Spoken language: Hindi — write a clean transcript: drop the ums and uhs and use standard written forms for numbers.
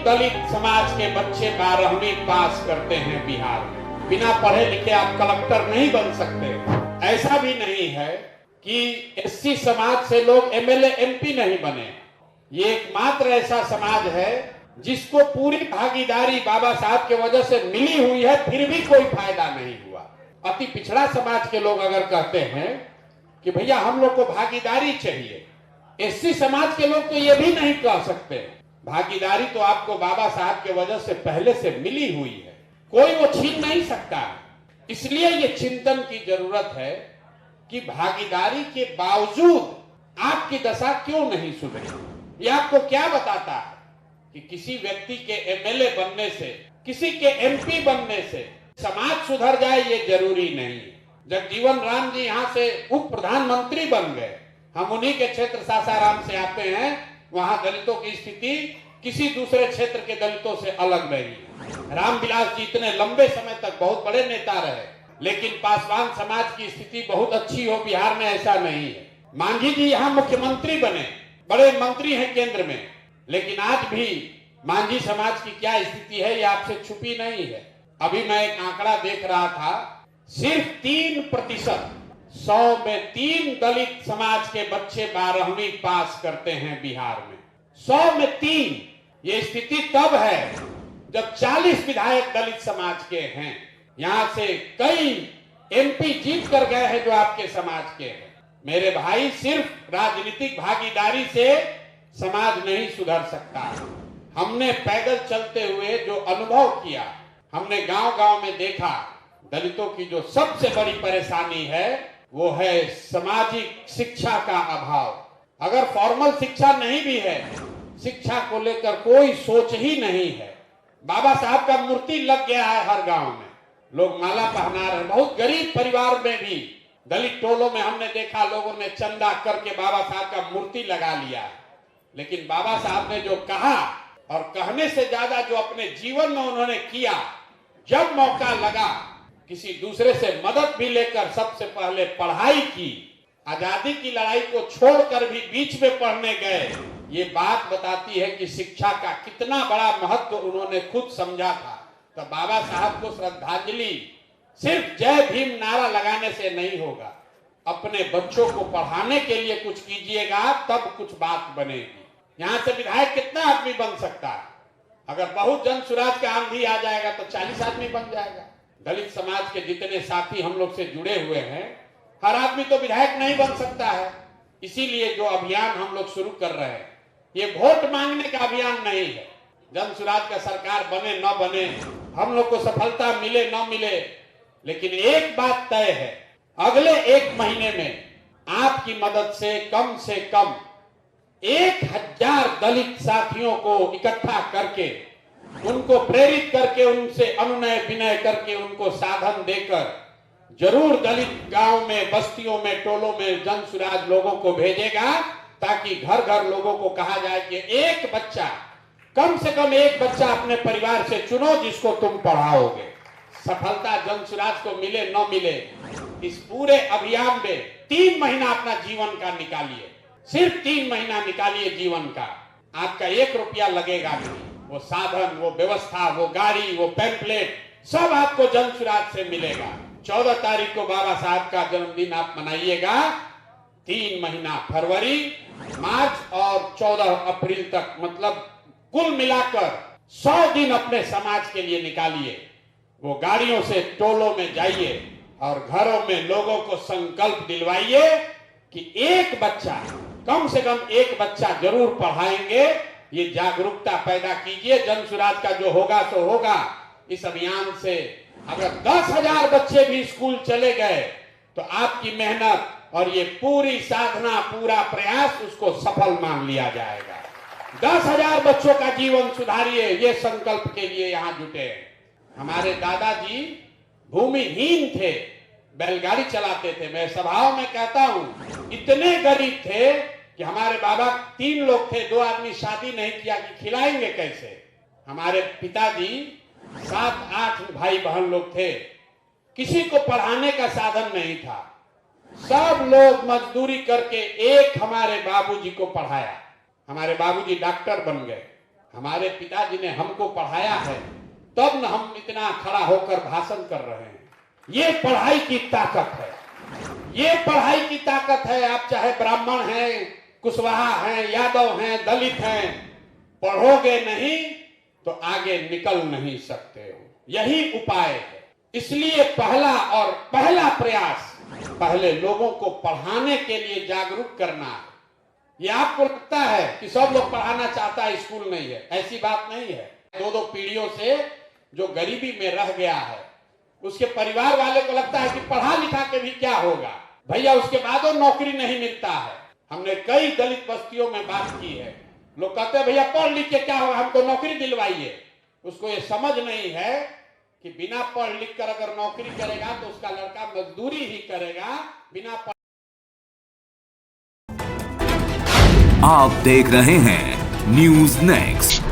दलित समाज के बच्चे 12वीं पास करते हैं बिहार में। बिना पढ़े लिखे आप कलेक्टर नहीं बन सकते। ऐसा भी नहीं है कि एससी समाज से लोग एमएलए एमपी नहीं बने। ये एकमात्र ऐसा समाज है जिसको पूरी भागीदारी बाबा साहब की वजह से मिली हुई है, फिर भी कोई फायदा नहीं हुआ। अति पिछड़ा समाज के लोग अगर कहते हैं कि भैया हम लोग को भागीदारी चाहिए, एससी समाज के लोग तो ये भी नहीं कह सकते। भागीदारी तो आपको बाबा साहब के वजह से पहले से मिली हुई है, कोई वो छीन नहीं सकता। इसलिए ये चिंतन की जरूरत है कि भागीदारी के बावजूद आपकी दशा क्यों नहीं सुधरी। ये आपको क्या बताता है कि किसी व्यक्ति के एमएलए बनने से, किसी के एमपी बनने से समाज सुधर जाए, ये जरूरी नहीं। जगजीवन राम जी यहाँ से उप प्रधानमंत्री बन गए। हम उन्हीं के क्षेत्र सासाराम से आते हैं। वहां दलितों की स्थिति किसी दूसरे क्षेत्र के दलितों से अलग नहीं है। रामविलास जी इतने लंबे समय तक बहुत बड़े नेता रहे, लेकिन पासवान समाज की स्थिति बहुत अच्छी हो बिहार में, ऐसा नहीं है। मांझी जी यहाँ मुख्यमंत्री बने, बड़े मंत्री हैं केंद्र में, लेकिन आज भी मांझी समाज की क्या स्थिति है ये आपसे छुपी नहीं है। अभी मैं एक आंकड़ा देख रहा था, सिर्फ 3%, 100 में 3 दलित समाज के बच्चे 12वीं पास करते हैं बिहार में। 100 में 3। ये स्थिति तब है जब 40 विधायक दलित समाज के हैं। यहां से कई एमपी जीत कर गए हैं जो आपके समाज के हैं। मेरे भाई, सिर्फ राजनीतिक भागीदारी से समाज नहीं सुधर सकता। हमने पैदल चलते हुए जो अनुभव किया, हमने गांव-गांव में देखा, दलितों की जो सबसे बड़ी परेशानी है वो है सामाजिक शिक्षा का अभाव। अगर फॉर्मल शिक्षा नहीं भी है, शिक्षा को लेकर कोई सोच ही नहीं है। बाबा साहब का मूर्ति लग गया है हर गांव में, लोग माला पहना रहे। बहुत गरीब परिवार में भी दलित टोलों में हमने देखा, लोगों ने चंदा करके बाबा साहब का मूर्ति लगा लिया है। लेकिन बाबा साहब ने जो कहा और कहने से ज्यादा जो अपने जीवन में उन्होंने किया, जब मौका लगा किसी दूसरे से मदद भी लेकर सबसे पहले पढ़ाई की, आजादी की लड़ाई को छोड़कर भी बीच में पढ़ने गए। ये बात बताती है कि शिक्षा का कितना बड़ा महत्व उन्होंने खुद समझा था। तो बाबा साहब को श्रद्धांजलि सिर्फ जय भीम नारा लगाने से नहीं होगा। अपने बच्चों को पढ़ाने के लिए कुछ कीजिएगा, तब कुछ बात बनेगी। यहाँ से विधायक कितना आदमी बन सकता है? अगर बहुत जन सुराज का आंधी आ जाएगा तो 40 आदमी बन जाएगा। दलित समाज के जितने साथी हम लोग से जुड़े हुए हैं, हर आदमी तो विधायक नहीं बन सकता है। इसीलिए जो अभियान हम लोग शुरू कर रहे हैं, ये वोट मांगने का अभियान नहीं है। जन सुराज का सरकार बने न बने, हम लोग को सफलता मिले न मिले, लेकिन एक बात तय है, अगले 1 महीने में आपकी मदद से कम 1000 दलित साथियों को इकट्ठा करके, उनको प्रेरित करके, उनसे अनुनय विनय करके, उनको साधन देकर जरूर दलित गांव में, बस्तियों में, टोलों में जन सुराज लोगों को भेजेगा, ताकि घर घर लोगों को कहा जाए कि एक बच्चा, कम से कम एक बच्चा अपने परिवार से चुनो जिसको तुम पढ़ाओगे। सफलता जन सुराज को मिले न मिले, इस पूरे अभियान में 3 महीना अपना जीवन का निकालिए, सिर्फ 3 महीना निकालिए जीवन का। आपका 1 रुपया लगेगा नहीं। वो साधन, वो व्यवस्था, वो गाड़ी, वो पैम्पलेट सब आपको जन सुराज से मिलेगा। 14 तारीख को बाबा साहब का जन्मदिन आप मनाइएगा। 3 महीना फरवरी, मार्च और 14 अप्रैल तक, मतलब कुल मिलाकर 100 दिन अपने समाज के लिए निकालिए। वो गाड़ियों से टोलों में जाइए और घरों में लोगों को संकल्प दिलवाइए कि एक बच्चा, कम से कम एक बच्चा जरूर पढ़ाएंगे। ये जागरूकता पैदा कीजिए। जन सुराज का जो होगा सो होगा। इस अभियान से अगर 10,000 बच्चे भी स्कूल चले गए तो आपकी मेहनत और ये पूरी साधना, पूरा प्रयास, उसको सफल मान लिया जाएगा। 10,000 बच्चों का जीवन सुधारिए, ये संकल्प के लिए यहाँ जुटे हैं। हमारे दादाजी भूमिहीन थे, बैलगाड़ी चलाते थे। मैं सभाओं में कहता हूँ, इतने गरीब थे कि हमारे बाबा 3 लोग थे, 2 आदमी शादी नहीं किया कि खिलाएंगे कैसे। हमारे पिताजी 7-8 भाई बहन लोग थे, किसी को पढ़ाने का साधन नहीं था। सब लोग मजदूरी करके एक हमारे बाबूजी को पढ़ाया। हमारे बाबूजी डॉक्टर बन गए। हमारे पिताजी ने हमको पढ़ाया है, तब न हम इतना खड़ा होकर भाषण कर रहे हैं। ये पढ़ाई की ताकत है, ये पढ़ाई की ताकत है। आप चाहे ब्राह्मण हैं, कुशवाहा हैं, यादव हैं, दलित हैं, पढ़ोगे नहीं तो आगे निकल नहीं सकते हो। यही उपाय है। इसलिए पहला प्रयास पहले लोगों को पढ़ाने के लिए जागरूक करना है। ये आपको लगता है कि सब लोग पढ़ाना चाहता है, स्कूल नहीं है, ऐसी बात नहीं है। 2-2 पीढ़ियों से जो गरीबी में रह गया है, उसके परिवार वाले को लगता है कि पढ़ा लिखा के भी क्या होगा भैया, उसके बाद वो नौकरी नहीं मिलता है। हमने कई दलित बस्तियों में बात की है, लोग कहते हैं भैया पढ़ लिख के क्या होगा, हमको नौकरी दिलवाइए। उसको ये समझ नहीं है कि बिना पढ़ लिख कर अगर नौकरी करेगा तो उसका लड़का मजदूरी ही करेगा, बिना पढ़। आप देख रहे हैं न्यूज़ नेक्स्ट।